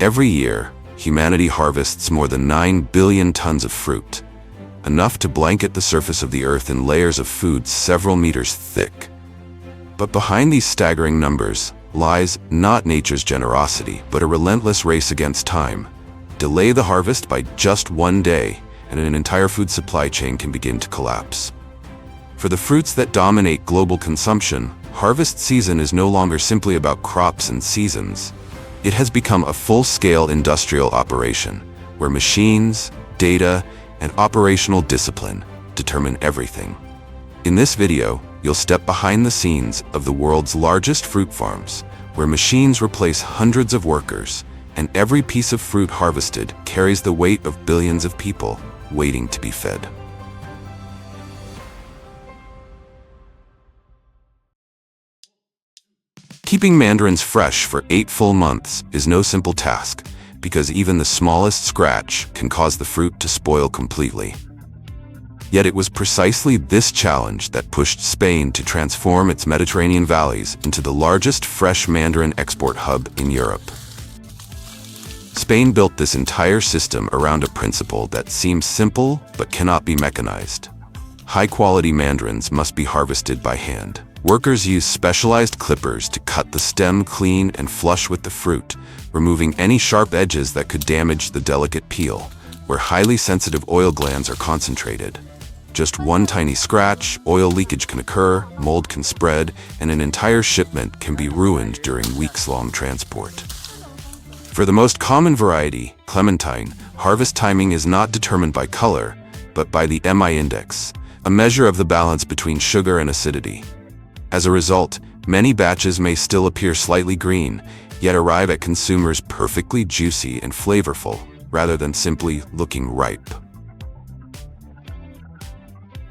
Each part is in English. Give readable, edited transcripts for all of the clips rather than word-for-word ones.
Every year, humanity harvests more than 9 billion tons of fruit, enough to blanket the surface of the earth in layers of food several meters thick. But behind these staggering numbers lies not nature's generosity, but a relentless race against time. Delay the harvest by just one day, and an entire food supply chain can begin to collapse. For the fruits that dominate global consumption, harvest season is no longer simply about crops and seasons. It has become a full-scale industrial operation, where machines, data, and operational discipline determine everything. In this video, you'll step behind the scenes of the world's largest fruit farms, where machines replace hundreds of workers, and every piece of fruit harvested carries the weight of billions of people waiting to be fed. Keeping mandarins fresh for 8 full months is no simple task, because even the smallest scratch can cause the fruit to spoil completely. Yet it was precisely this challenge that pushed Spain to transform its Mediterranean valleys into the largest fresh mandarin export hub in Europe. Spain built this entire system around a principle that seems simple but cannot be mechanized. High-quality mandarins must be harvested by hand. Workers use specialized clippers to cut the stem clean and flush with the fruit, removing any sharp edges that could damage the delicate peel, where highly sensitive oil glands are concentrated. Just one tiny scratch, oil leakage can occur, mold can spread, and an entire shipment can be ruined during weeks-long transport. For the most common variety, clementine, harvest timing is not determined by color, but by the MI index, a measure of the balance between sugar and acidity. As a result, many batches may still appear slightly green, yet arrive at consumers perfectly juicy and flavorful, rather than simply looking ripe.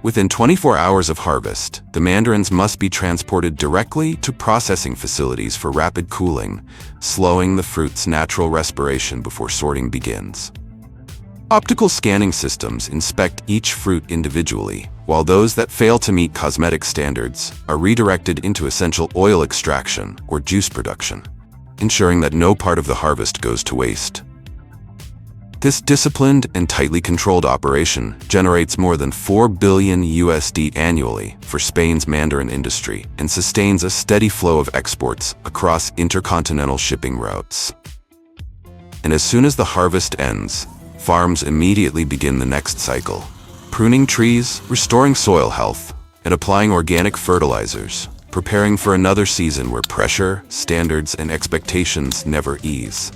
Within 24 hours of harvest, the mandarins must be transported directly to processing facilities for rapid cooling, slowing the fruit's natural respiration before sorting begins. Optical scanning systems inspect each fruit individually, while those that fail to meet cosmetic standards are redirected into essential oil extraction or juice production, ensuring that no part of the harvest goes to waste. This disciplined and tightly controlled operation generates more than $4 billion annually for Spain's mandarin industry and sustains a steady flow of exports across intercontinental shipping routes. And as soon as the harvest ends, farms immediately begin the next cycle, pruning trees, restoring soil health, and applying organic fertilizers, preparing for another season where pressure, standards, and expectations never ease.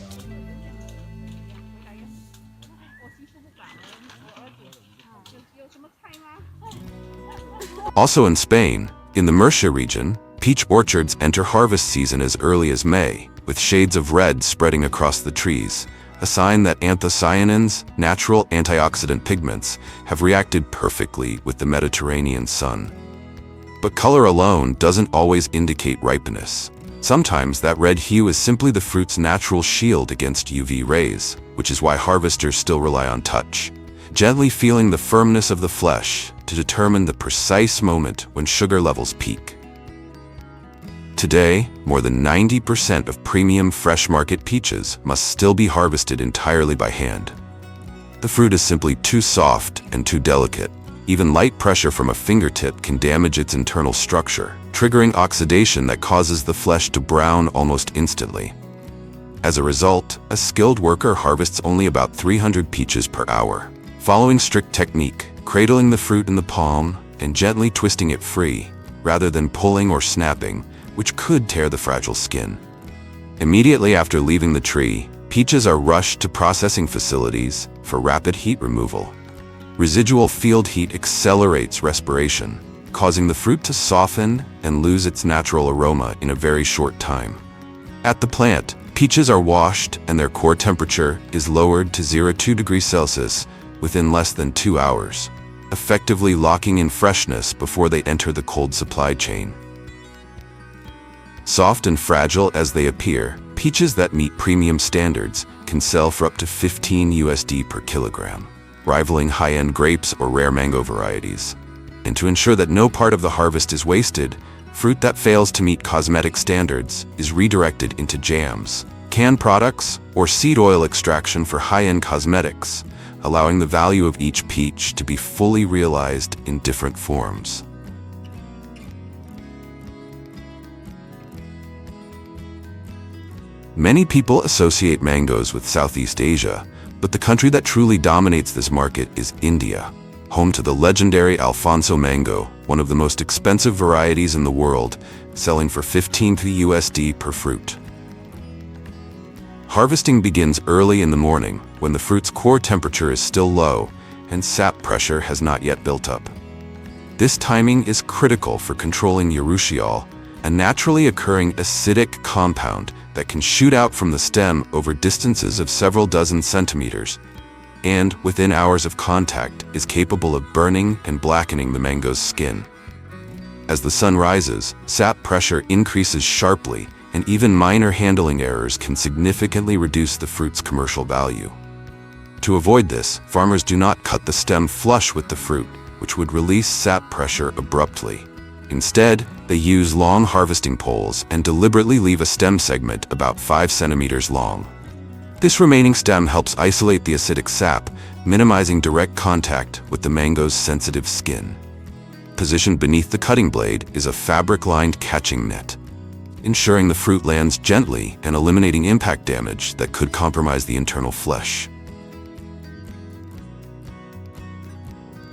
Also in Spain, in the Murcia region, peach orchards enter harvest season as early as May, with shades of red spreading across the trees, a sign that anthocyanins, natural antioxidant pigments, have reacted perfectly with the Mediterranean sun. But color alone doesn't always indicate ripeness. Sometimes that red hue is simply the fruit's natural shield against UV rays, which is why harvesters still rely on touch, gently feeling the firmness of the flesh to determine the precise moment when sugar levels peak. Today, more than 90% of premium fresh market peaches must still be harvested entirely by hand. The fruit is simply too soft and too delicate. Even light pressure from a fingertip can damage its internal structure, triggering oxidation that causes the flesh to brown almost instantly. As a result, a skilled worker harvests only about 300 peaches per hour. Following strict technique, cradling the fruit in the palm and gently twisting it free, rather than pulling or snapping, which could tear the fragile skin. Immediately after leaving the tree, peaches are rushed to processing facilities for rapid heat removal. Residual field heat accelerates respiration, causing the fruit to soften and lose its natural aroma in a very short time. At the plant, peaches are washed and their core temperature is lowered to 0.2 degrees Celsius within less than 2 hours, effectively locking in freshness before they enter the cold supply chain. Soft and fragile as they appear, peaches that meet premium standards can sell for up to $15 per kilogram, rivaling high-end grapes or rare mango varieties. And to ensure that no part of the harvest is wasted, fruit that fails to meet cosmetic standards is redirected into jams, canned products, or seed oil extraction for high-end cosmetics, allowing the value of each peach to be fully realized in different forms. Many people associate mangoes with Southeast Asia, but the country that truly dominates this market is India, home to the legendary Alfonso mango, one of the most expensive varieties in the world, selling for 15 USD per fruit. Harvesting begins early in the morning, when the fruit's core temperature is still low and sap pressure has not yet built up. This timing is critical for controlling urushiol, a naturally occurring acidic compound that can shoot out from the stem over distances of several dozen centimeters, and within hours of contact is capable of burning and blackening the mango's skin. As the sun rises, sap pressure increases sharply, and even minor handling errors can significantly reduce the fruit's commercial value. To avoid this, farmers do not cut the stem flush with the fruit, which would release sap pressure abruptly. Instead, they use long harvesting poles and deliberately leave a stem segment about 5 centimeters long. This remaining stem helps isolate the acidic sap, minimizing direct contact with the mango's sensitive skin. Positioned beneath the cutting blade is a fabric-lined catching net, ensuring the fruit lands gently and eliminating impact damage that could compromise the internal flesh.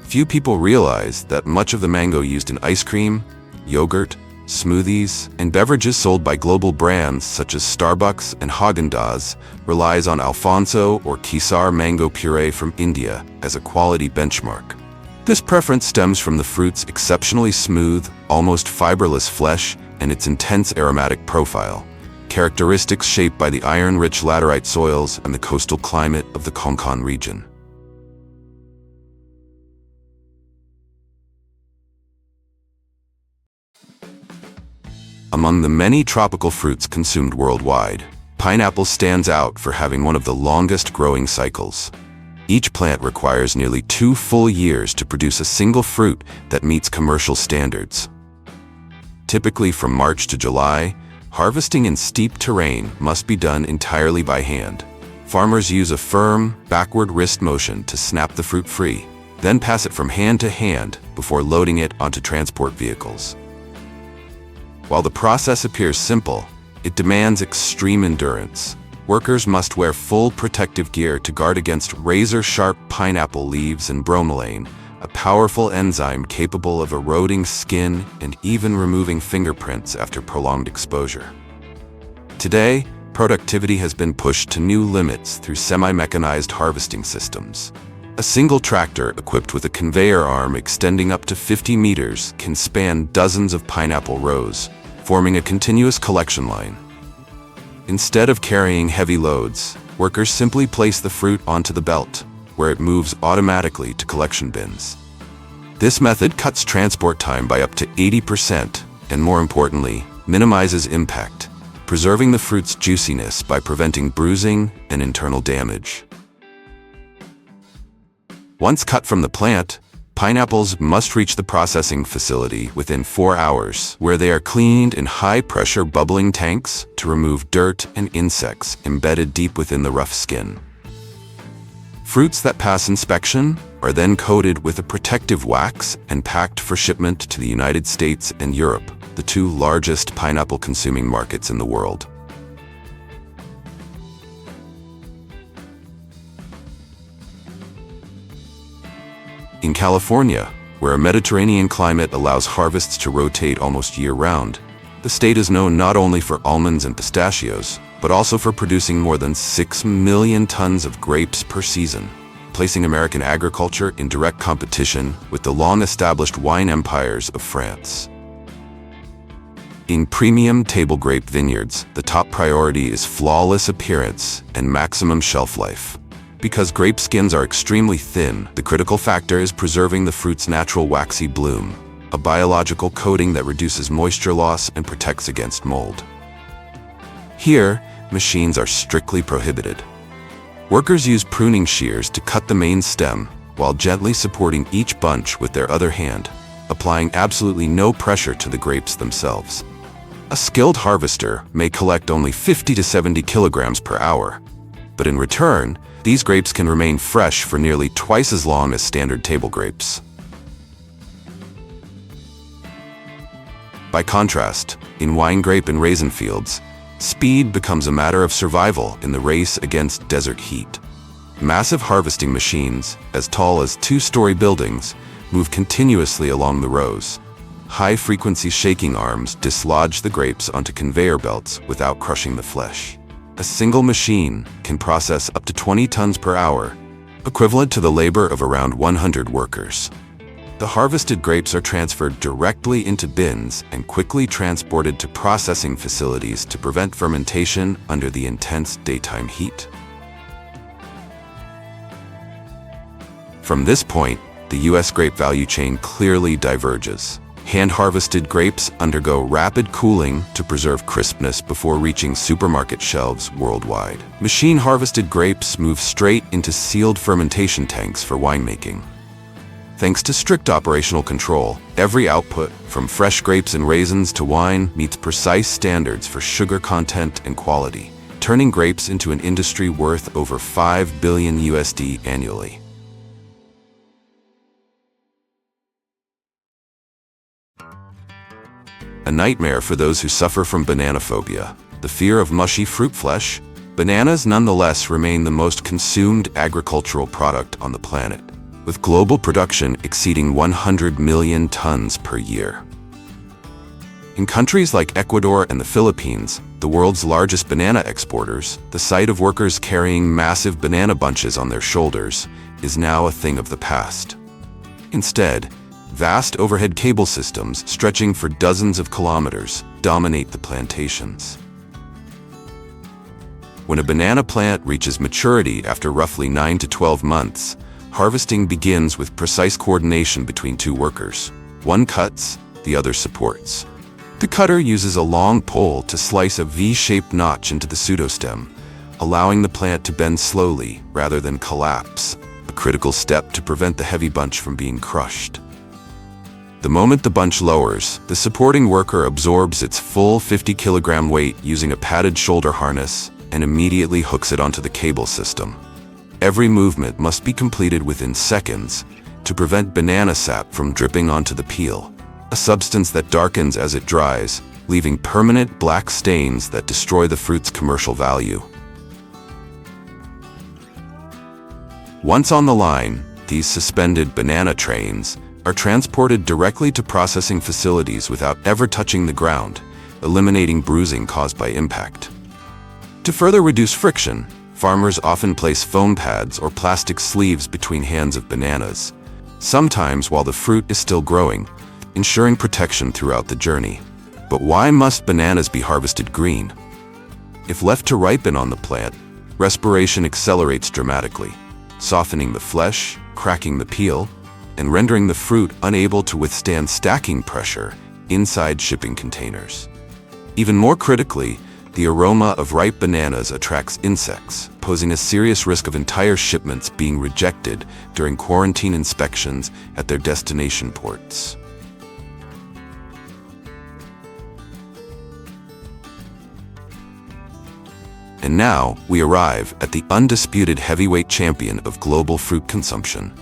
Few people realize that much of the mango used in ice cream, yogurt, smoothies, and beverages sold by global brands such as Starbucks and Haagen-Dazs relies on Alfonso or Kisar mango puree from India as a quality benchmark. This preference stems from the fruit's exceptionally smooth, almost fiberless flesh and its intense aromatic profile, characteristics shaped by the iron-rich laterite soils and the coastal climate of the Konkan region. Among the many tropical fruits consumed worldwide, pineapple stands out for having one of the longest growing cycles. Each plant requires nearly 2 full years to produce a single fruit that meets commercial standards. Typically from March to July, harvesting in steep terrain must be done entirely by hand. Farmers use a firm, backward wrist motion to snap the fruit free, then pass it from hand to hand before loading it onto transport vehicles. While the process appears simple, it demands extreme endurance. Workers must wear full protective gear to guard against razor-sharp pineapple leaves and bromelain, a powerful enzyme capable of eroding skin and even removing fingerprints after prolonged exposure. Today, productivity has been pushed to new limits through semi-mechanized harvesting systems. A single tractor equipped with a conveyor arm extending up to 50 meters can span dozens of pineapple rows, forming a continuous collection line. Instead of carrying heavy loads, workers simply place the fruit onto the belt, where it moves automatically to collection bins. This method cuts transport time by up to 80% and, more importantly, minimizes impact, preserving the fruit's juiciness by preventing bruising and internal damage. Once cut from the plant, pineapples must reach the processing facility within 4 hours, where they are cleaned in high-pressure bubbling tanks to remove dirt and insects embedded deep within the rough skin. Fruits that pass inspection are then coated with a protective wax and packed for shipment to the United States and Europe, the 2 largest pineapple-consuming markets in the world. In California, where a Mediterranean climate allows harvests to rotate almost year-round, the state is known not only for almonds and pistachios, but also for producing more than 6 million tons of grapes per season, placing American agriculture in direct competition with the long-established wine empires of France. In premium table grape vineyards, the top priority is flawless appearance and maximum shelf life. Because grape skins are extremely thin, the critical factor is preserving the fruit's natural waxy bloom, a biological coating that reduces moisture loss and protects against mold. Here, machines are strictly prohibited. Workers use pruning shears to cut the main stem, while gently supporting each bunch with their other hand, applying absolutely no pressure to the grapes themselves. A skilled harvester may collect only 50 to 70 kilograms per hour, but in return, these grapes can remain fresh for nearly twice as long as standard table grapes. By contrast, in wine grape and raisin fields, speed becomes a matter of survival in the race against desert heat. Massive harvesting machines, as tall as two-story buildings, move continuously along the rows. High-frequency shaking arms dislodge the grapes onto conveyor belts without crushing the flesh. A single machine can process up to 20 tons per hour, equivalent to the labor of around 100 workers. The harvested grapes are transferred directly into bins and quickly transported to processing facilities to prevent fermentation under the intense daytime heat. From this point, the U.S. grape value chain clearly diverges. Hand-harvested grapes undergo rapid cooling to preserve crispness before reaching supermarket shelves worldwide. Machine-harvested grapes move straight into sealed fermentation tanks for winemaking. Thanks to strict operational control, every output, from fresh grapes and raisins to wine, meets precise standards for sugar content and quality, turning grapes into an industry worth over $5 billion USD annually. A nightmare for those who suffer from banana phobia, the fear of mushy fruit flesh. Bananas nonetheless remain the most consumed agricultural product on the planet, with global production exceeding 100 million tons per year. In countries like Ecuador and the Philippines, the world's largest banana exporters, the sight of workers carrying massive banana bunches on their shoulders is now a thing of the past. Instead, vast overhead cable systems stretching for dozens of kilometers dominate the plantations. When a banana plant reaches maturity after roughly 9 to 12 months, harvesting begins with precise coordination between two workers. One cuts, the other supports. The cutter uses a long pole to slice a V-shaped notch into the pseudostem, allowing the plant to bend slowly rather than collapse, a critical step to prevent the heavy bunch from being crushed. The moment the bunch lowers, the supporting worker absorbs its full 50-kilogram weight using a padded shoulder harness and immediately hooks it onto the cable system. Every movement must be completed within seconds to prevent banana sap from dripping onto the peel, a substance that darkens as it dries, leaving permanent black stains that destroy the fruit's commercial value. Once on the line, these suspended banana trains are transported directly to processing facilities without ever touching the ground, eliminating bruising caused by impact. To further reduce friction, farmers often place foam pads or plastic sleeves between hands of bananas, sometimes while the fruit is still growing, ensuring protection throughout the journey. But why must bananas be harvested green? If left to ripen on the plant, respiration accelerates dramatically, softening the flesh, cracking the peel, and rendering the fruit unable to withstand stacking pressure inside shipping containers. Even more critically, the aroma of ripe bananas attracts insects, posing a serious risk of entire shipments being rejected during quarantine inspections at their destination ports. And now, we arrive at the undisputed heavyweight champion of global fruit consumption,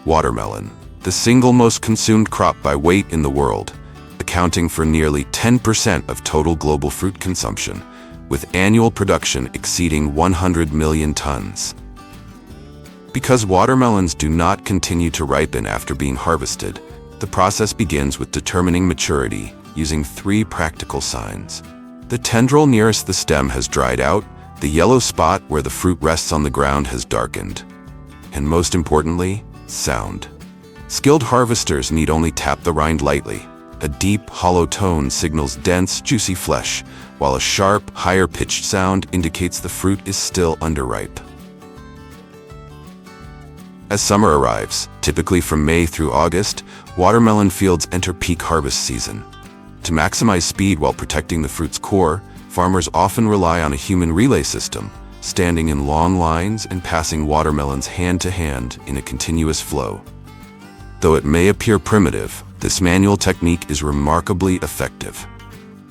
watermelon, the single most consumed crop by weight in the world, accounting for nearly 10% of total global fruit consumption, with annual production exceeding 100 million tons. Because watermelons do not continue to ripen after being harvested, the process begins with determining maturity using 3 practical signs. The tendril nearest the stem has dried out, the yellow spot where the fruit rests on the ground has darkened, and most importantly, sound. Skilled harvesters need only tap the rind lightly. A deep, hollow tone signals dense, juicy flesh, while a sharp, higher-pitched sound indicates the fruit is still underripe. As summer arrives, typically from May through August, watermelon fields enter peak harvest season. To maximize speed while protecting the fruit's core, farmers often rely on a human relay system, standing in long lines and passing watermelons hand to hand in a continuous flow. Though it may appear primitive, this manual technique is remarkably effective.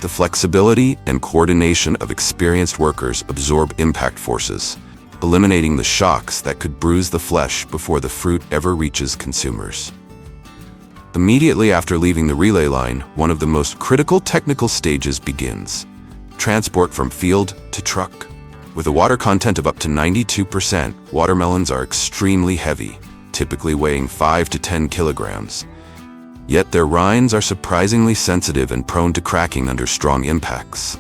The flexibility and coordination of experienced workers absorb impact forces, eliminating the shocks that could bruise the flesh before the fruit ever reaches consumers. Immediately after leaving the relay line, one of the most critical technical stages begins: transport from field to truck. With a water content of up to 92%, watermelons are extremely heavy, typically weighing 5 to 10 kilograms. Yet their rinds are surprisingly sensitive and prone to cracking under strong impacts.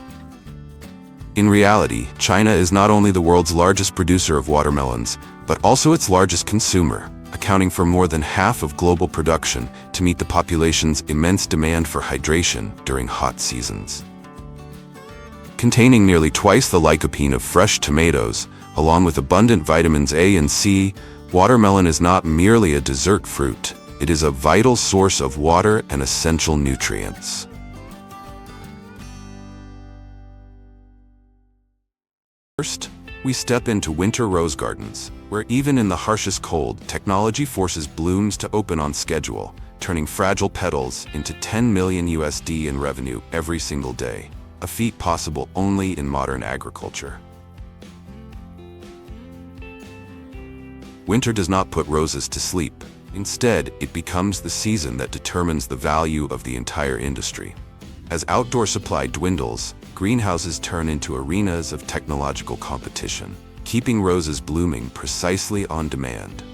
In reality, China is not only the world's largest producer of watermelons, but also its largest consumer, accounting for more than half of global production to meet the population's immense demand for hydration during hot seasons. Containing nearly twice the lycopene of fresh tomatoes, along with abundant vitamins A and C, watermelon is not merely a dessert fruit, it is a vital source of water and essential nutrients. First, we step into winter rose gardens, where even in the harshest cold, technology forces blooms to open on schedule, turning fragile petals into 10 million USD in revenue every single day, a feat possible only in modern agriculture. Winter does not put roses to sleep. Instead, it becomes the season that determines the value of the entire industry. As outdoor supply dwindles, greenhouses turn into arenas of technological competition, keeping roses blooming precisely on demand.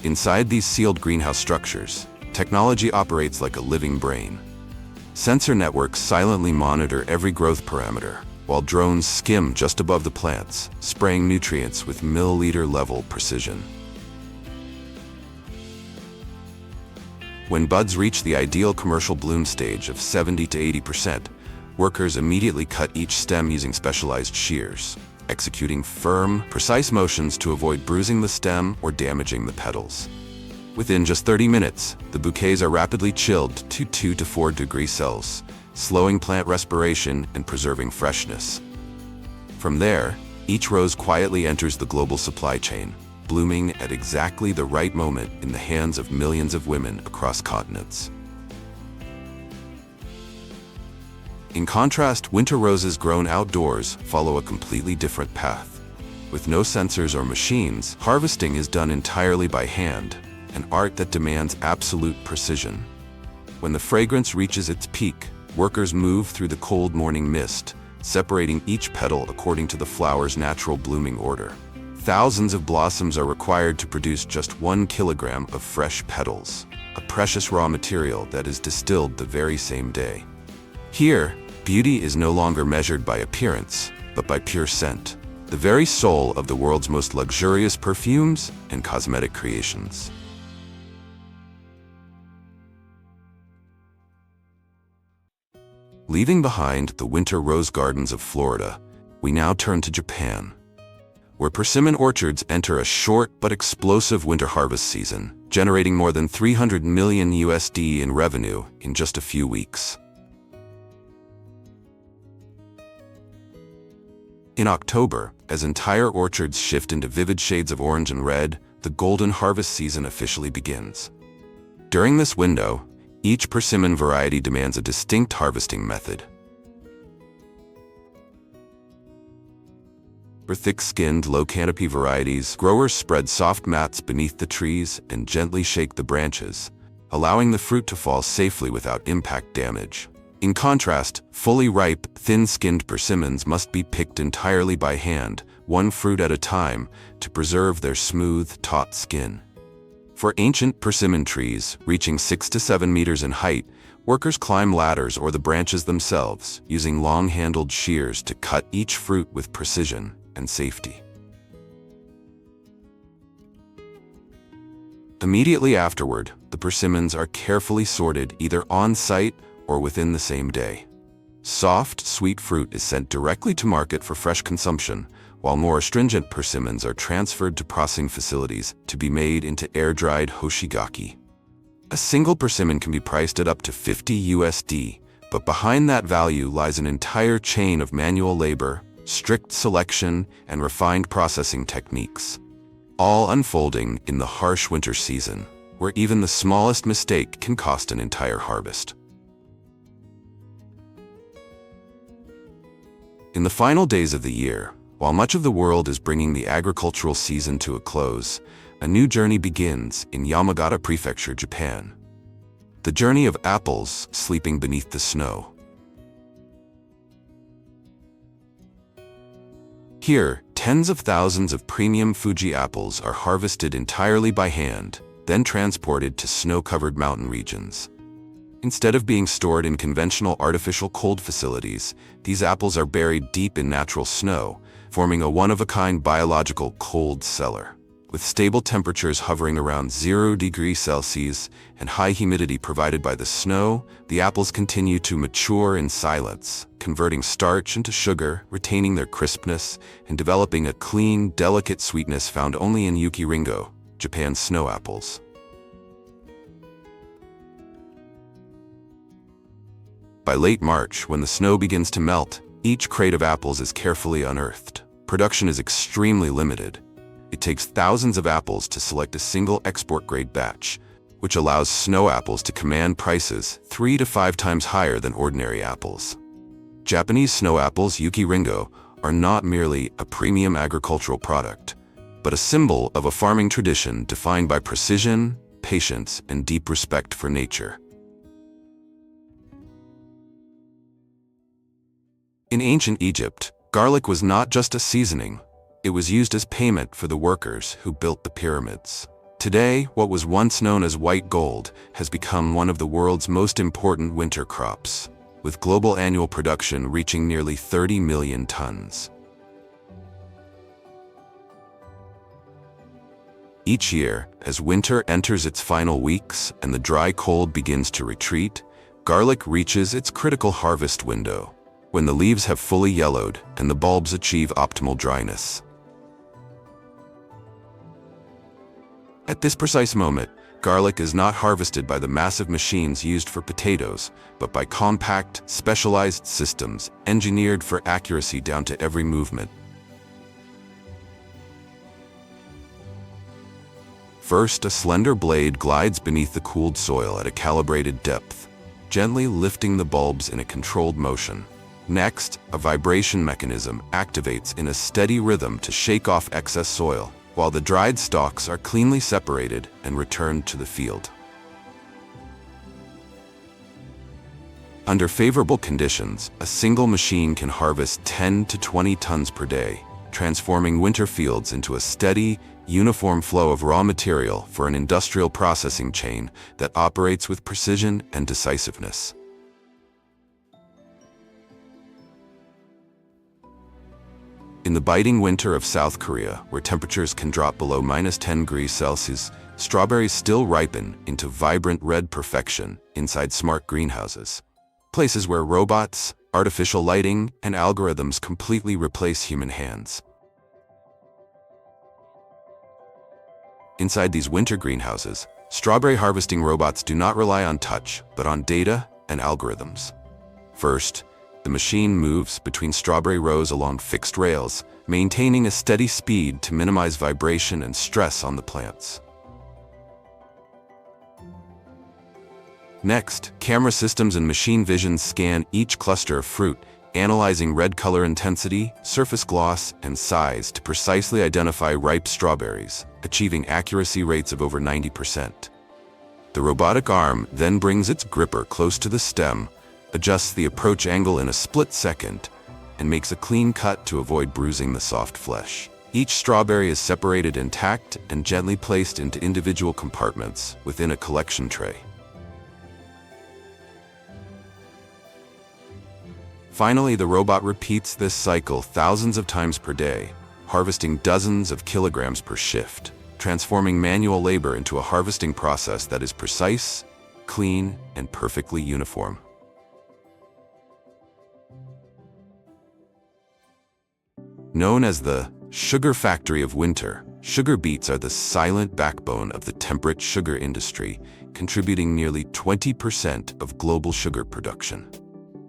Inside these sealed greenhouse structures, technology operates like a living brain. Sensor networks silently monitor every growth parameter, while drones skim just above the plants, spraying nutrients with milliliter-level precision. When buds reach the ideal commercial bloom stage of 70 to 80%, workers immediately cut each stem using specialized shears, executing firm, precise motions to avoid bruising the stem or damaging the petals. Within just 30 minutes, the bouquets are rapidly chilled to 2 to 4 degrees Celsius, slowing plant respiration and preserving freshness. From there, each rose quietly enters the global supply chain, blooming at exactly the right moment in the hands of millions of women across continents. In contrast, winter roses grown outdoors follow a completely different path. With no sensors or machines, harvesting is done entirely by hand, an art that demands absolute precision. When the fragrance reaches its peak, workers move through the cold morning mist, separating each petal according to the flower's natural blooming order. Thousands of blossoms are required to produce just 1 kilogram of fresh petals, a precious raw material that is distilled the very same day. Here, beauty is no longer measured by appearance, but by pure scent, the very soul of the world's most luxurious perfumes and cosmetic creations. Leaving behind the winter rose gardens of Florida, we now turn to Japan, where persimmon orchards enter a short but explosive winter harvest season, generating more than 300 million USD in revenue in just a few weeks. In October, as entire orchards shift into vivid shades of orange and red, the golden harvest season officially begins. During this window, each persimmon variety demands a distinct harvesting method. For thick-skinned, low-canopy varieties, growers spread soft mats beneath the trees and gently shake the branches, allowing the fruit to fall safely without impact damage. In contrast, fully ripe, thin-skinned persimmons must be picked entirely by hand, one fruit at a time, to preserve their smooth, taut skin. For ancient persimmon trees, reaching 6 to 7 meters in height, workers climb ladders or the branches themselves, using long-handled shears to cut each fruit with precision and safety. Immediately afterward, the persimmons are carefully sorted either on-site or within the same day. Soft, sweet fruit is sent directly to market for fresh consumption, while more astringent persimmons are transferred to processing facilities to be made into air-dried hoshigaki. A single persimmon can be priced at up to 50 USD, but behind that value lies an entire chain of manual labor, strict selection, and refined processing techniques, all unfolding in the harsh winter season, where even the smallest mistake can cost an entire harvest. In the final days of the year, while much of the world is bringing the agricultural season to a close, a new journey begins in Yamagata Prefecture, Japan. The journey of apples sleeping beneath the snow. Here, tens of thousands of premium Fuji apples are harvested entirely by hand, then transported to snow-covered mountain regions. Instead of being stored in conventional artificial cold facilities, these apples are buried deep in natural snow, forming a one-of-a-kind biological cold cellar. With stable temperatures hovering around 0 degrees Celsius and high humidity provided by the snow, the apples continue to mature in silence, converting starch into sugar, retaining their crispness, and developing a clean, delicate sweetness found only in Yuki Ringo, Japan's snow apples. By late March, when the snow begins to melt, each crate of apples is carefully unearthed. Production is extremely limited. It takes thousands of apples to select a single export-grade batch, which allows snow apples to command prices 3 to 5 times higher than ordinary apples. Japanese snow apples, Yuki Ringo, are not merely a premium agricultural product, but a symbol of a farming tradition defined by precision, patience, and deep respect for nature. In ancient Egypt, garlic was not just a seasoning. It was used as payment for the workers who built the pyramids. Today, what was once known as white gold has become one of the world's most important winter crops, with global annual production reaching nearly 30 million tons. Each year, as winter enters its final weeks and the dry cold begins to retreat, garlic reaches its critical harvest window, when the leaves have fully yellowed and the bulbs achieve optimal dryness. At this precise moment, garlic is not harvested by the massive machines used for potatoes, but by compact, specialized systems engineered for accuracy down to every movement. First, a slender blade glides beneath the cooled soil at a calibrated depth, gently lifting the bulbs in a controlled motion. Next, a vibration mechanism activates in a steady rhythm to shake off excess soil, while the dried stalks are cleanly separated and returned to the field. Under favorable conditions, a single machine can harvest 10 to 20 tons per day, transforming winter fields into a steady, uniform flow of raw material for an industrial processing chain that operates with precision and decisiveness. In the biting winter of South Korea, where temperatures can drop below -10 degrees Celsius, strawberries still ripen into vibrant red perfection inside smart greenhouses, places where robots, artificial lighting, and algorithms completely replace human hands. Inside these winter greenhouses, strawberry harvesting robots do not rely on touch, but on data and algorithms. First, the machine moves between strawberry rows along fixed rails, maintaining a steady speed to minimize vibration and stress on the plants. Next, camera systems and machine vision scan each cluster of fruit, analyzing red color intensity, surface gloss, and size to precisely identify ripe strawberries, achieving accuracy rates of over 90%. The robotic arm then brings its gripper close to the stem, adjusts the approach angle in a split second, and makes a clean cut to avoid bruising the soft flesh. Each strawberry is separated intact and gently placed into individual compartments within a collection tray. Finally, the robot repeats this cycle thousands of times per day, harvesting dozens of kilograms per shift, transforming manual labor into a harvesting process that is precise, clean, and perfectly uniform. Known as the sugar factory of winter, sugar beets are the silent backbone of the temperate sugar industry, contributing nearly 20% of global sugar production.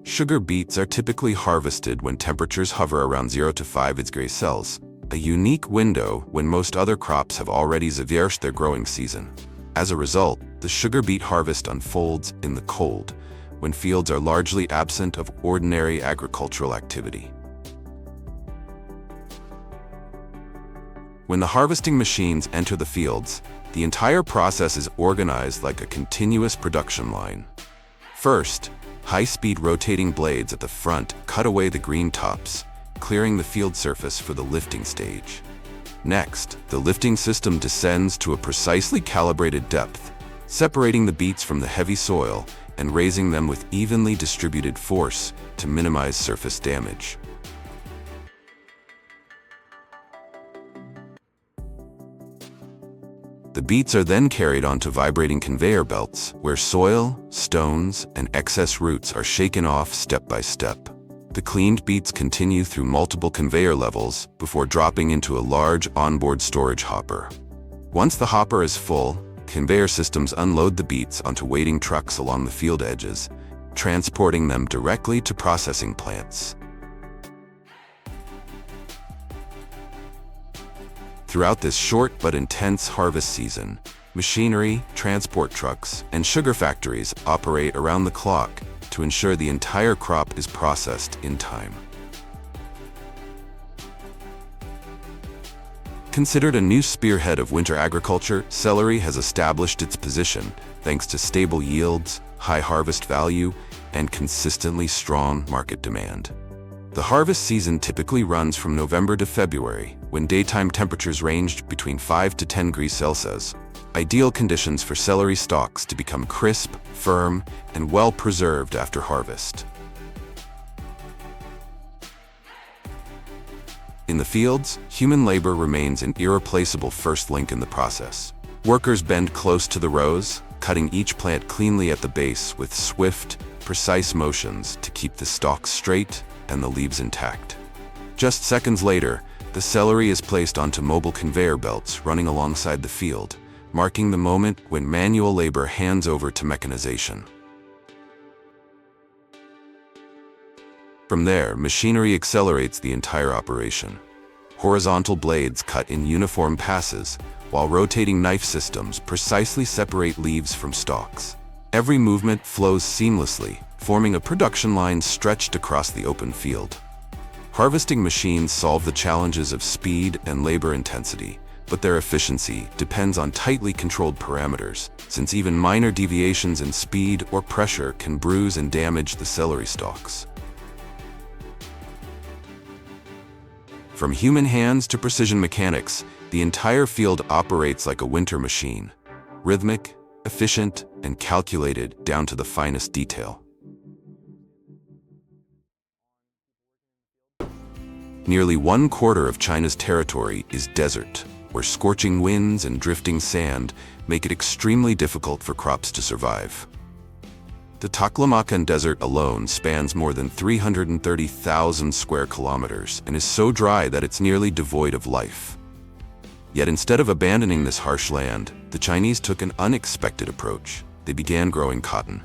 Sugar beets are typically harvested when temperatures hover around 0 to 5 degrees Celsius, a unique window when most other crops have already reached their growing season. As a result, the sugar beet harvest unfolds in the cold, when fields are largely absent of ordinary agricultural activity. When the harvesting machines enter the fields, the entire process is organized like a continuous production line. First, high-speed rotating blades at the front cut away the green tops, clearing the field surface for the lifting stage. Next, the lifting system descends to a precisely calibrated depth, separating the beets from the heavy soil and raising them with evenly distributed force to minimize surface damage. The beets are then carried onto vibrating conveyor belts, where soil, stones, and excess roots are shaken off step by step. The cleaned beets continue through multiple conveyor levels before dropping into a large onboard storage hopper. Once the hopper is full, conveyor systems unload the beets onto waiting trucks along the field edges, transporting them directly to processing plants. Throughout this short but intense harvest season, machinery, transport trucks, and sugar factories operate around the clock to ensure the entire crop is processed in time. Considered a new spearhead of winter agriculture, celery has established its position thanks to stable yields, high harvest value, and consistently strong market demand. The harvest season typically runs from November to February, when daytime temperatures ranged between 5 to 10 degrees Celsius, ideal conditions for celery stalks to become crisp, firm, and well preserved after harvest. In the fields, human labor remains an irreplaceable first link in the process. Workers bend close to the rows, cutting each plant cleanly at the base with swift, precise motions to keep the stalks straight and the leaves intact. Just seconds later, the celery is placed onto mobile conveyor belts running alongside the field, marking the moment when manual labor hands over to mechanization. From there, machinery accelerates the entire operation. Horizontal blades cut in uniform passes, while rotating knife systems precisely separate leaves from stalks. Every movement flows seamlessly, forming a production line stretched across the open field. Harvesting machines solve the challenges of speed and labor intensity, but their efficiency depends on tightly controlled parameters, since even minor deviations in speed or pressure can bruise and damage the celery stalks. From human hands to precision mechanics, the entire field operates like a winter machine, rhythmic, efficient, and calculated down to the finest detail. Nearly 1/4 of China's territory is desert, where scorching winds and drifting sand make it extremely difficult for crops to survive. The Taklamakan Desert alone spans more than 330,000 square kilometers and is so dry that it's nearly devoid of life. Yet instead of abandoning this harsh land, the Chinese took an unexpected approach. They began growing cotton.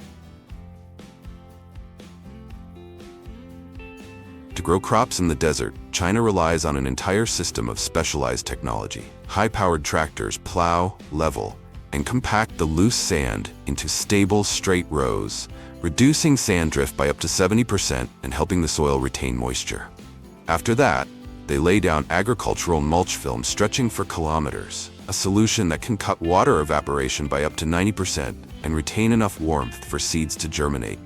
To grow crops in the desert, China relies on an entire system of specialized technology. High-powered tractors plow, level, and compact the loose sand into stable, straight rows, reducing sand drift by up to 70% and helping the soil retain moisture. After that, they lay down agricultural mulch film stretching for kilometers, a solution that can cut water evaporation by up to 90% and retain enough warmth for seeds to germinate.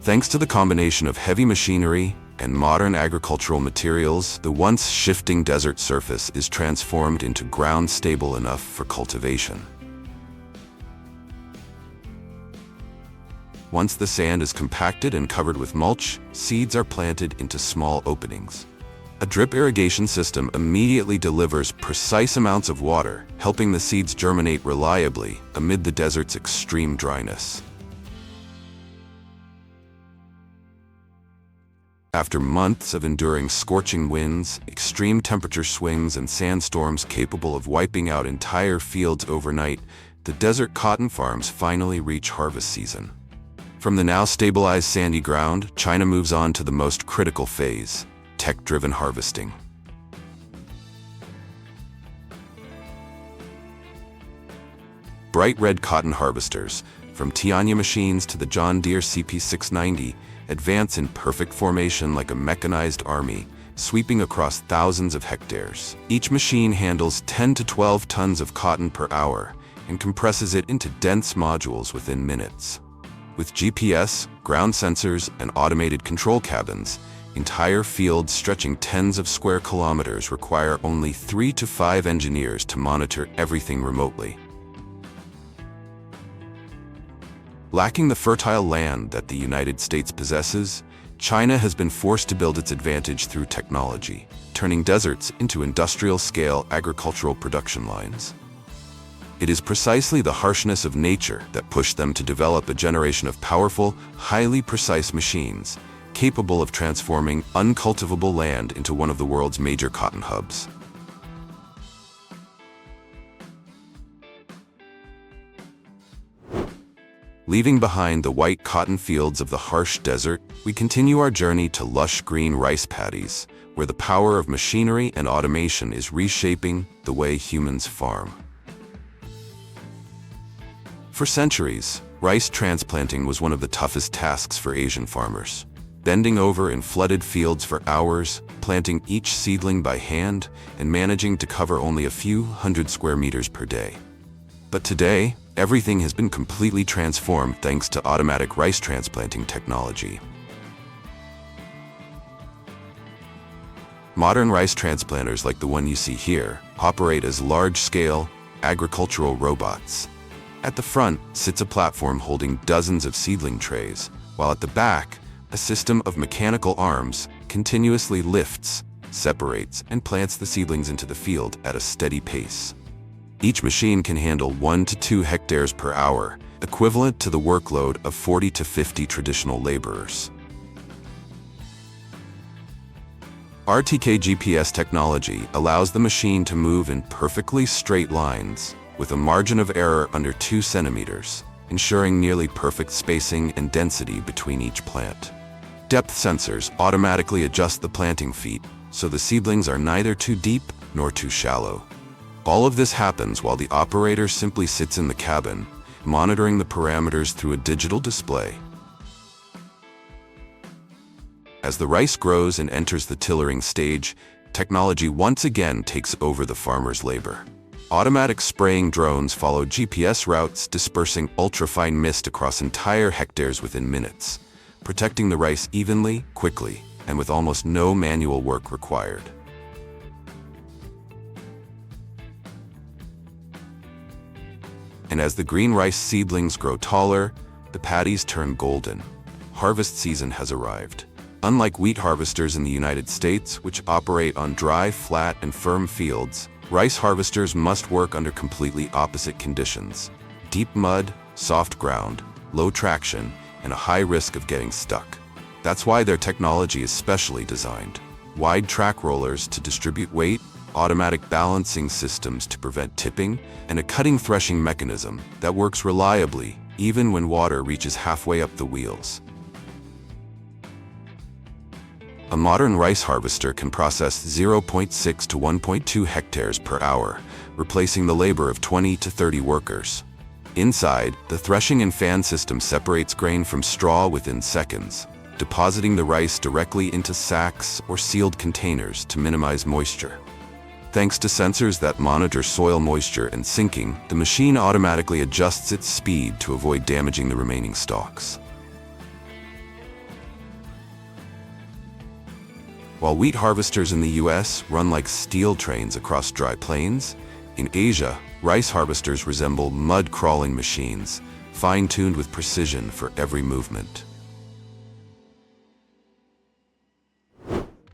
Thanks to the combination of heavy machinery and modern agricultural materials, the once shifting desert surface is transformed into ground stable enough for cultivation. Once the sand is compacted and covered with mulch, seeds are planted into small openings. A drip irrigation system immediately delivers precise amounts of water, helping the seeds germinate reliably amid the desert's extreme dryness. After months of enduring scorching winds, extreme temperature swings, and sandstorms capable of wiping out entire fields overnight, the desert cotton farms finally reach harvest season. From the now stabilized sandy ground, China moves on to the most critical phase: tech-driven harvesting. Bright red cotton harvesters, from Tianya machines to the John Deere CP690, advance in perfect formation like a mechanized army, sweeping across thousands of hectares. Each machine handles 10 to 12 tons of cotton per hour and compresses it into dense modules within minutes. With GPS, ground sensors, and automated control cabins, entire fields stretching tens of square kilometers require only 3 to 5 engineers to monitor everything remotely. Lacking the fertile land that the United States possesses, China has been forced to build its advantage through technology, turning deserts into industrial-scale agricultural production lines. It is precisely the harshness of nature that pushed them to develop a generation of powerful, highly precise machines, capable of transforming uncultivable land into one of the world's major cotton hubs. Leaving behind the white cotton fields of the harsh desert, we continue our journey to lush green rice paddies, where the power of machinery and automation is reshaping the way humans farm. For centuries, rice transplanting was one of the toughest tasks for Asian farmers. Bending over in flooded fields for hours, planting each seedling by hand, and managing to cover only a few hundred square meters per day. But today, everything has been completely transformed thanks to automatic rice transplanting technology. Modern rice transplanters like the one you see here operate as large-scale agricultural robots. At the front sits a platform holding dozens of seedling trays, while at the back, a system of mechanical arms continuously lifts, separates, and plants the seedlings into the field at a steady pace. Each machine can handle 1 to 2 hectares per hour, equivalent to the workload of 40 to 50 traditional laborers. RTK GPS technology allows the machine to move in perfectly straight lines, with a margin of error under 2 centimeters, ensuring nearly perfect spacing and density between each plant. Depth sensors automatically adjust the planting feet, so the seedlings are neither too deep nor too shallow. All of this happens while the operator simply sits in the cabin, monitoring the parameters through a digital display. As the rice grows and enters the tillering stage, technology once again takes over the farmer's labor. Automatic spraying drones follow GPS routes, dispersing ultrafine mist across entire hectares within minutes, protecting the rice evenly, quickly, and with almost no manual work required. And as the green rice seedlings grow taller, the paddies turn golden. Harvest season has arrived. Unlike wheat harvesters in the United States, which operate on dry, flat, and firm fields, rice harvesters must work under completely opposite conditions: deep mud, soft ground, low traction, and a high risk of getting stuck. That's why their technology is specially designed. Wide track rollers to distribute weight, automatic balancing systems to prevent tipping, and a cutting threshing mechanism that works reliably even when water reaches halfway up the wheels. A modern rice harvester can process 0.6 to 1.2 hectares per hour, replacing the labor of 20 to 30 workers. Inside, the threshing and fan system separates grain from straw within seconds, depositing the rice directly into sacks or sealed containers to minimize moisture. Thanks to sensors that monitor soil moisture and sinking, the machine automatically adjusts its speed to avoid damaging the remaining stalks. While wheat harvesters in the US run like steel trains across dry plains, in Asia, rice harvesters resemble mud-crawling machines, fine-tuned with precision for every movement.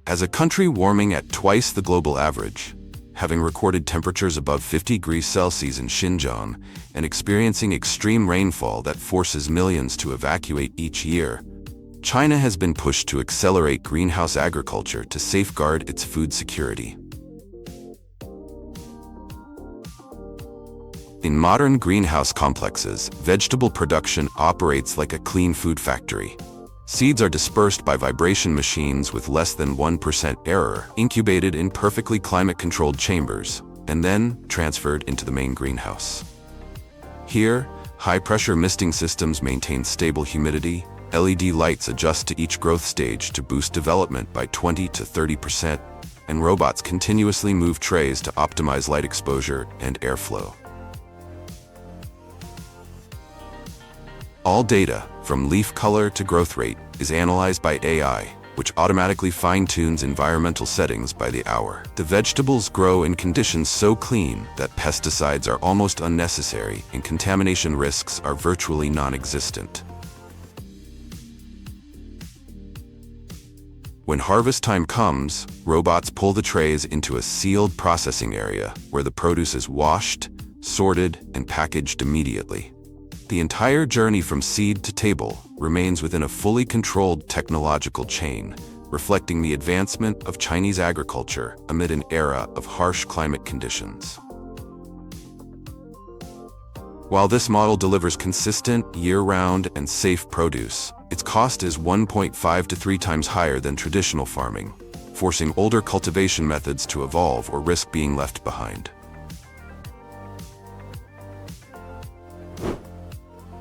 As a country warming at twice the global average, having recorded temperatures above 50 degrees Celsius in Xinjiang, and experiencing extreme rainfall that forces millions to evacuate each year, China has been pushed to accelerate greenhouse agriculture to safeguard its food security. In modern greenhouse complexes, vegetable production operates like a clean food factory. Seeds are dispersed by vibration machines with less than 1% error, incubated in perfectly climate-controlled chambers, and then transferred into the main greenhouse. Here, high-pressure misting systems maintain stable humidity, LED lights adjust to each growth stage to boost development by 20 to 30%, and robots continuously move trays to optimize light exposure and airflow. All data, from leaf color to growth rate, is analyzed by AI, which automatically fine-tunes environmental settings by the hour. The vegetables grow in conditions so clean that pesticides are almost unnecessary and contamination risks are virtually non-existent. When harvest time comes, robots pull the trays into a sealed processing area where the produce is washed, sorted, and packaged immediately. The entire journey from seed to table remains within a fully controlled technological chain, reflecting the advancement of Chinese agriculture amid an era of harsh climate conditions. While this model delivers consistent, year-round, and safe produce, its cost is 1.5 to 3 times higher than traditional farming, forcing older cultivation methods to evolve or risk being left behind.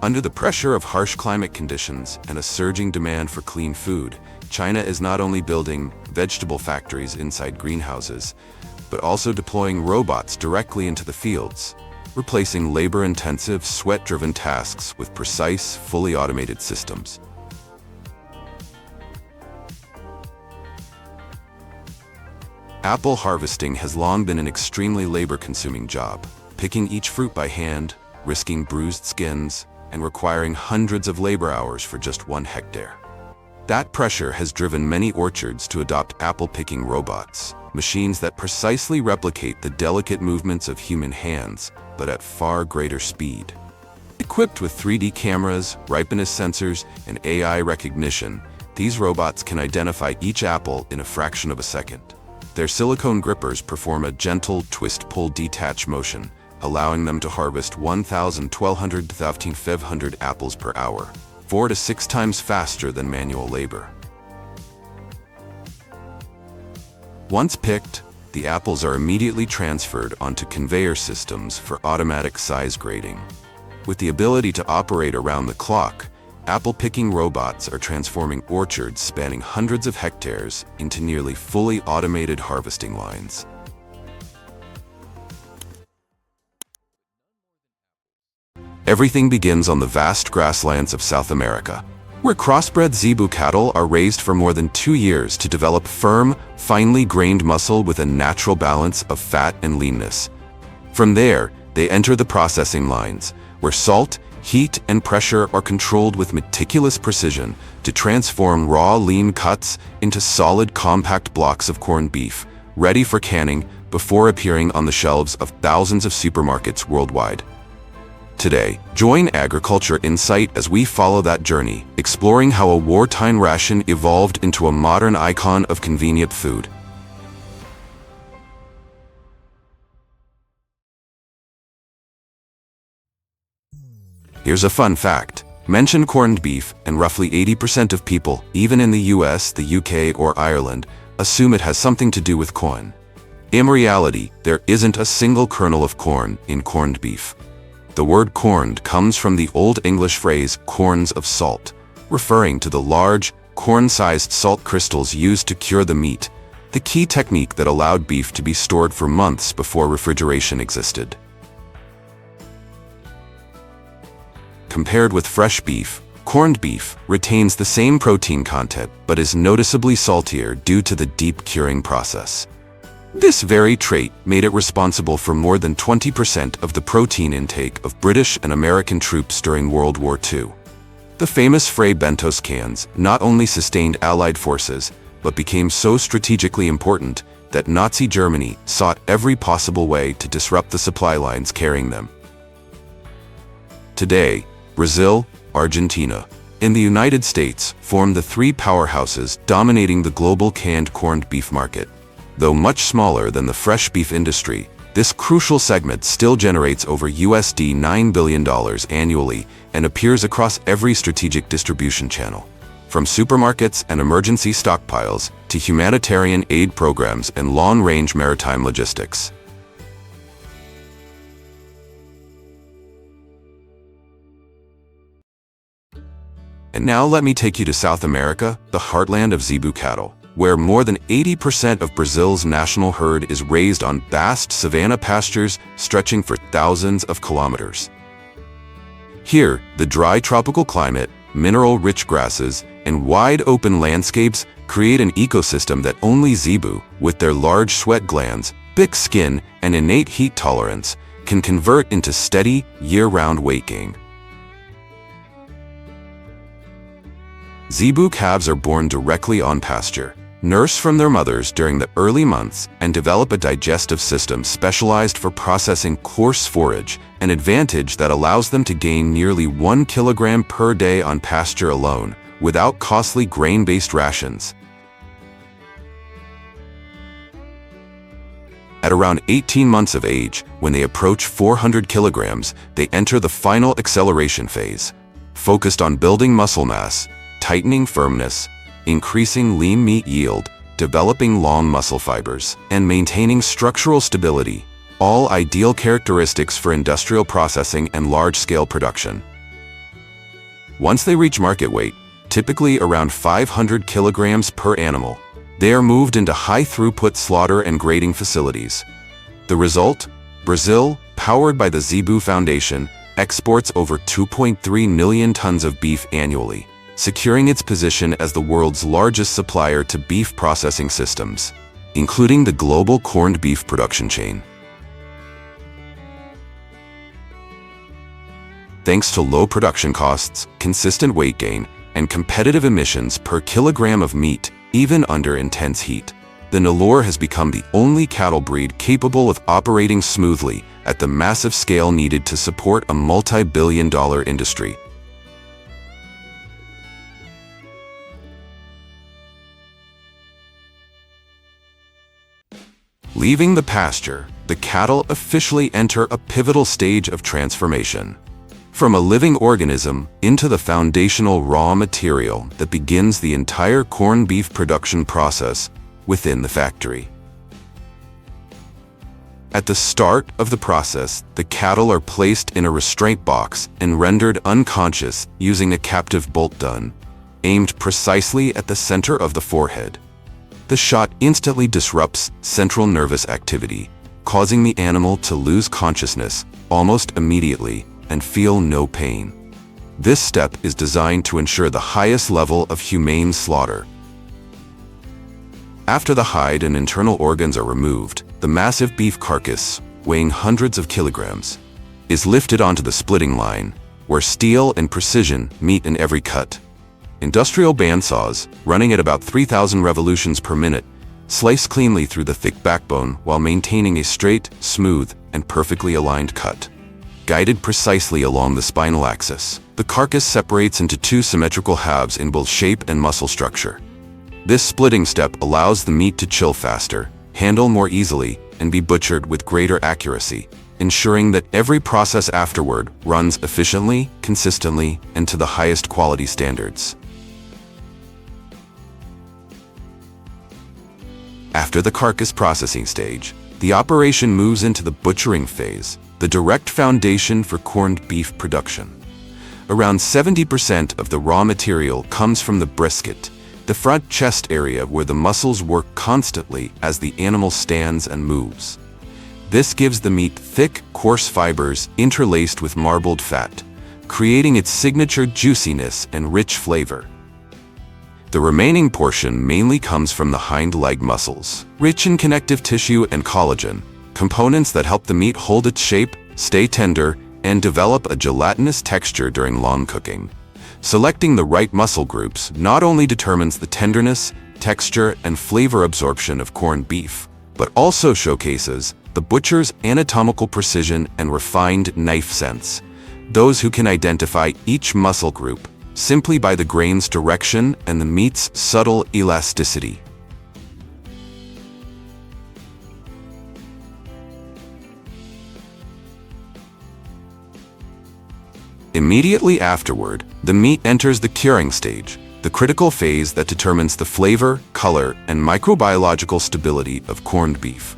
Under the pressure of harsh climate conditions and a surging demand for clean food, China is not only building vegetable factories inside greenhouses, but also deploying robots directly into the fields, replacing labor-intensive, sweat-driven tasks with precise, fully automated systems. Apple harvesting has long been an extremely labor-consuming job, picking each fruit by hand, risking bruised skins, and requiring hundreds of labor hours for just 1 hectare. That pressure has driven many orchards to adopt apple-picking robots, machines that precisely replicate the delicate movements of human hands, but at far greater speed. Equipped with 3D cameras, ripeness sensors, and AI recognition, these robots can identify each apple in a fraction of a second. Their silicone grippers perform a gentle twist-pull detach motion, allowing them to harvest 1,200 to 1,500 apples per hour, 4 to 6 times faster than manual labor. Once picked, the apples are immediately transferred onto conveyor systems for automatic size grading. With the ability to operate around the clock, apple-picking robots are transforming orchards spanning hundreds of hectares into nearly fully automated harvesting lines. Everything begins on the vast grasslands of South America, where crossbred zebu cattle are raised for more than 2 years to develop firm, finely grained muscle with a natural balance of fat and leanness. From there, they enter the processing lines, where salt, heat, and pressure are controlled with meticulous precision to transform raw, lean cuts into solid, compact blocks of corned beef, ready for canning before appearing on the shelves of thousands of supermarkets worldwide. Today, join Agriculture Insight as we follow that journey, exploring how a wartime ration evolved into a modern icon of convenient food. Here's a fun fact. Mention corned beef, and roughly 80% of people, even in the US, the UK, or Ireland, assume it has something to do with corn. In reality, there isn't a single kernel of corn in corned beef. The word corned comes from the Old English phrase corns of salt, referring to the large, corn-sized salt crystals used to cure the meat, the key technique that allowed beef to be stored for months before refrigeration existed. Compared with fresh beef, corned beef retains the same protein content but is noticeably saltier due to the deep curing process. This very trait made it responsible for more than 20% of the protein intake of British and American troops during World War II. The famous Frey bento cans not only sustained Allied forces, but became so strategically important that Nazi Germany sought every possible way to disrupt the supply lines carrying them. Today, Brazil, Argentina, and the United States form the 3 powerhouses dominating the global canned corned beef market. Though much smaller than the fresh beef industry, this crucial segment still generates over $9 billion annually and appears across every strategic distribution channel. From supermarkets and emergency stockpiles to humanitarian aid programs and long-range maritime logistics. And now let me take you to South America, the heartland of zebu cattle, where more than 80% of Brazil's national herd is raised on vast savanna pastures stretching for thousands of kilometers. Here, the dry tropical climate, mineral-rich grasses, and wide-open landscapes create an ecosystem that only zebu, with their large sweat glands, thick skin, and innate heat tolerance, can convert into steady, year-round weight gain. Zebu calves are born directly on pasture, nurse from their mothers during the early months, and develop a digestive system specialized for processing coarse forage, an advantage that allows them to gain nearly 1 kilogram per day on pasture alone, without costly grain-based rations. At around 18 months of age, when they approach 400 kilograms, they enter the final acceleration phase, focused on building muscle mass, tightening firmness, increasing lean meat yield, developing long muscle fibers, and maintaining structural stability, all ideal characteristics for industrial processing and large-scale production. Once they reach market weight, typically around 500 kilograms per animal, they are moved into high-throughput slaughter and grading facilities. The result? Brazil, powered by the Zebu Foundation, exports over 2.3 million tons of beef annually, securing its position as the world's largest supplier to beef processing systems, including the global corned beef production chain. Thanks to low production costs, consistent weight gain, and competitive emissions per kilogram of meat, even under intense heat, the Nellore has become the only cattle breed capable of operating smoothly at the massive scale needed to support a multi-billion-dollar industry. Leaving the pasture, the cattle officially enter a pivotal stage of transformation. From a living organism into the foundational raw material that begins the entire corned beef production process within the factory. At the start of the process, the cattle are placed in a restraint box and rendered unconscious using a captive bolt gun, aimed precisely at the center of the forehead. The shot instantly disrupts central nervous activity, causing the animal to lose consciousness almost immediately and feel no pain. This step is designed to ensure the highest level of humane slaughter. After the hide and internal organs are removed, the massive beef carcass, weighing hundreds of kilograms, is lifted onto the splitting line, where steel and precision meet in every cut. Industrial bandsaws, running at about 3,000 revolutions per minute, slice cleanly through the thick backbone while maintaining a straight, smooth, and perfectly aligned cut. Guided precisely along the spinal axis, the carcass separates into two symmetrical halves in both shape and muscle structure. This splitting step allows the meat to chill faster, handle more easily, and be butchered with greater accuracy, ensuring that every process afterward runs efficiently, consistently, and to the highest quality standards. After the carcass processing stage, the operation moves into the butchering phase, the direct foundation for corned beef production. Around 70% of the raw material comes from the brisket, the front chest area where the muscles work constantly as the animal stands and moves. This gives the meat thick, coarse fibers interlaced with marbled fat, creating its signature juiciness and rich flavor. The remaining portion mainly comes from the hind leg muscles, rich in connective tissue and collagen, components that help the meat hold its shape, stay tender, and develop a gelatinous texture during long cooking. Selecting the right muscle groups not only determines the tenderness, texture, and flavor absorption of corned beef, but also showcases the butcher's anatomical precision and refined knife sense. Those who can identify each muscle group simply by the grain's direction and the meat's subtle elasticity. Immediately afterward, the meat enters the curing stage, the critical phase that determines the flavor, color, and microbiological stability of corned beef.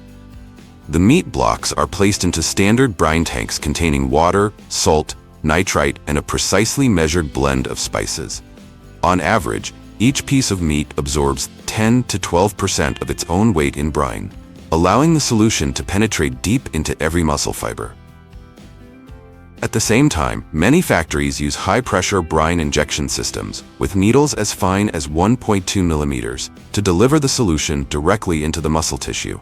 The meat blocks are placed into standard brine tanks containing water, salt, nitrite, and a precisely measured blend of spices. On average, each piece of meat absorbs 10 to 12% of its own weight in brine, allowing the solution to penetrate deep into every muscle fiber. At the same time, many factories use high-pressure brine injection systems with needles as fine as 1.2 millimeters to deliver the solution directly into the muscle tissue.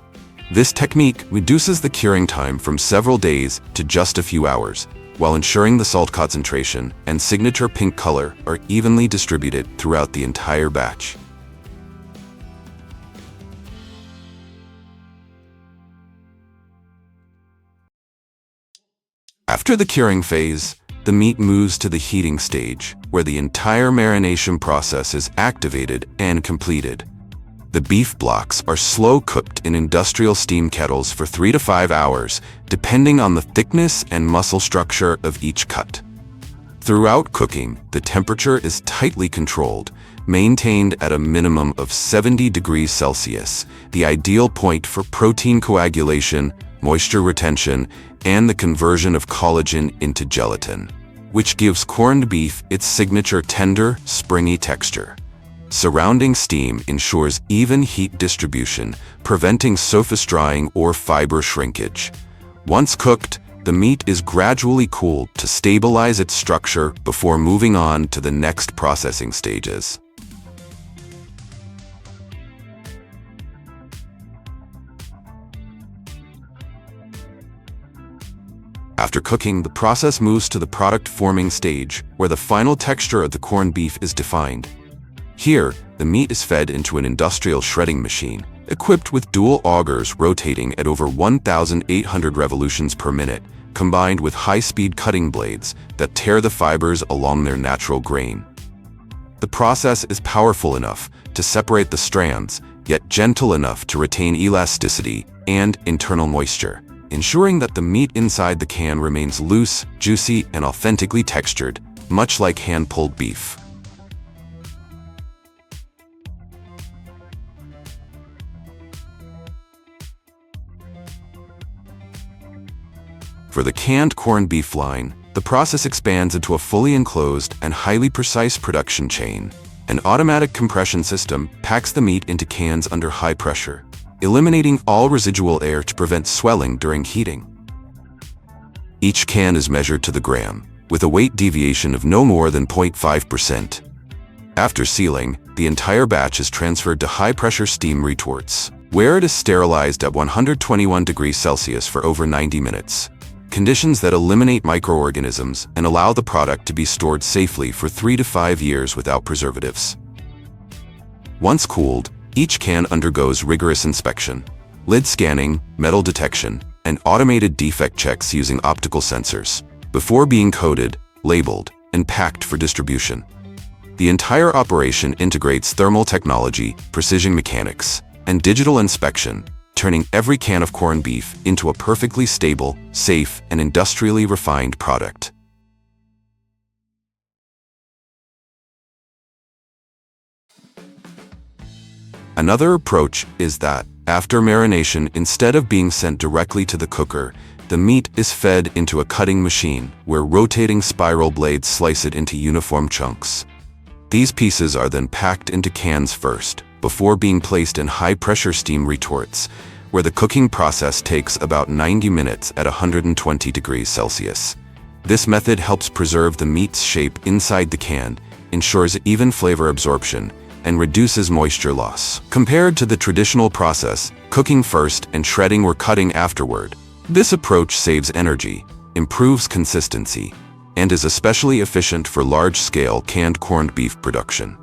This technique reduces the curing time from several days to just a few hours, while ensuring the salt concentration and signature pink color are evenly distributed throughout the entire batch. After the curing phase, the meat moves to the heating stage, where the entire marination process is activated and completed. The beef blocks are slow cooked in industrial steam kettles for 3 to 5 hours, depending on the thickness and muscle structure of each cut. Throughout cooking, the temperature is tightly controlled, maintained at a minimum of 70 degrees Celsius, the ideal point for protein coagulation, moisture retention, and the conversion of collagen into gelatin, which gives corned beef its signature tender, springy texture. Surrounding steam ensures even heat distribution, preventing surface drying or fiber shrinkage. Once cooked, the meat is gradually cooled to stabilize its structure before moving on to the next processing stages. After cooking, the process moves to the product forming stage, where the final texture of the corned beef is defined. Here, the meat is fed into an industrial shredding machine, equipped with dual augers rotating at over 1,800 revolutions per minute, combined with high-speed cutting blades that tear the fibers along their natural grain. The process is powerful enough to separate the strands, yet gentle enough to retain elasticity and internal moisture, ensuring that the meat inside the can remains loose, juicy, and authentically textured, much like hand-pulled beef. For the canned corned beef line, the process expands into a fully enclosed and highly precise production chain. An automatic compression system packs the meat into cans under high pressure, eliminating all residual air to prevent swelling during heating. Each can is measured to the gram, with a weight deviation of no more than 0.5%. After sealing, the entire batch is transferred to high-pressure steam retorts, where it is sterilized at 121 degrees Celsius for over 90 minutes. Conditions that eliminate microorganisms and allow the product to be stored safely for 3 to 5 years without preservatives. Once cooled, each can undergoes rigorous inspection, lid scanning, metal detection, and automated defect checks using optical sensors, before being coated, labeled, and packed for distribution. The entire operation integrates thermal technology, precision mechanics, and digital inspection, turning every can of corned beef into a perfectly stable, safe, and industrially refined product. Another approach is that, after marination, instead of being sent directly to the cooker, the meat is fed into a cutting machine, where rotating spiral blades slice it into uniform chunks. These pieces are then packed into cans first, before being placed in high-pressure steam retorts, where the cooking process takes about 90 minutes at 120 degrees Celsius. This method helps preserve the meat's shape inside the can, ensures even flavor absorption, and reduces moisture loss. Compared to the traditional process, cooking first and shredding or cutting afterward, this approach saves energy, improves consistency, and is especially efficient for large-scale canned corned beef production.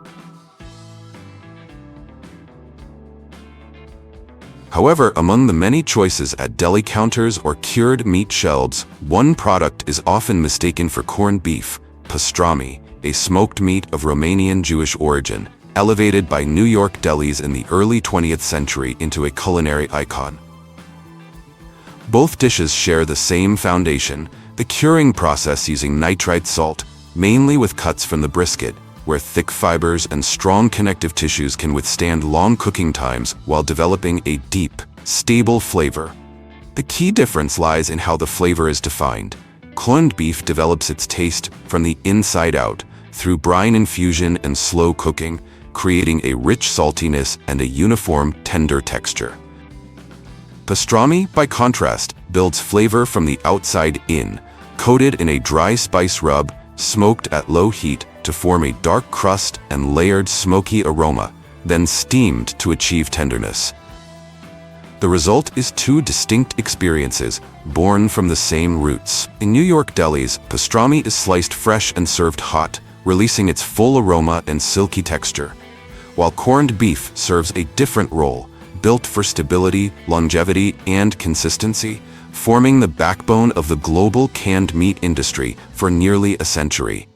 However, among the many choices at deli counters or cured meat shelves, one product is often mistaken for corned beef: pastrami, a smoked meat of Romanian Jewish origin, elevated by New York delis in the early 20th century into a culinary icon. Both dishes share the same foundation, the curing process using nitrite salt, mainly with cuts from the brisket, where thick fibers and strong connective tissues can withstand long cooking times while developing a deep, stable flavor. The key difference lies in how the flavor is defined. Corned beef develops its taste from the inside out, through brine infusion and slow cooking, creating a rich saltiness and a uniform, tender texture. Pastrami, by contrast, builds flavor from the outside in, coated in a dry spice rub, smoked at low heat to form a dark crust and layered smoky aroma, then steamed to achieve tenderness. The result is two distinct experiences, born from the same roots. In New York delis, pastrami is sliced fresh and served hot, releasing its full aroma and silky texture, while corned beef serves a different role, built for stability, longevity, and consistency, forming the backbone of the global canned meat industry for nearly a century.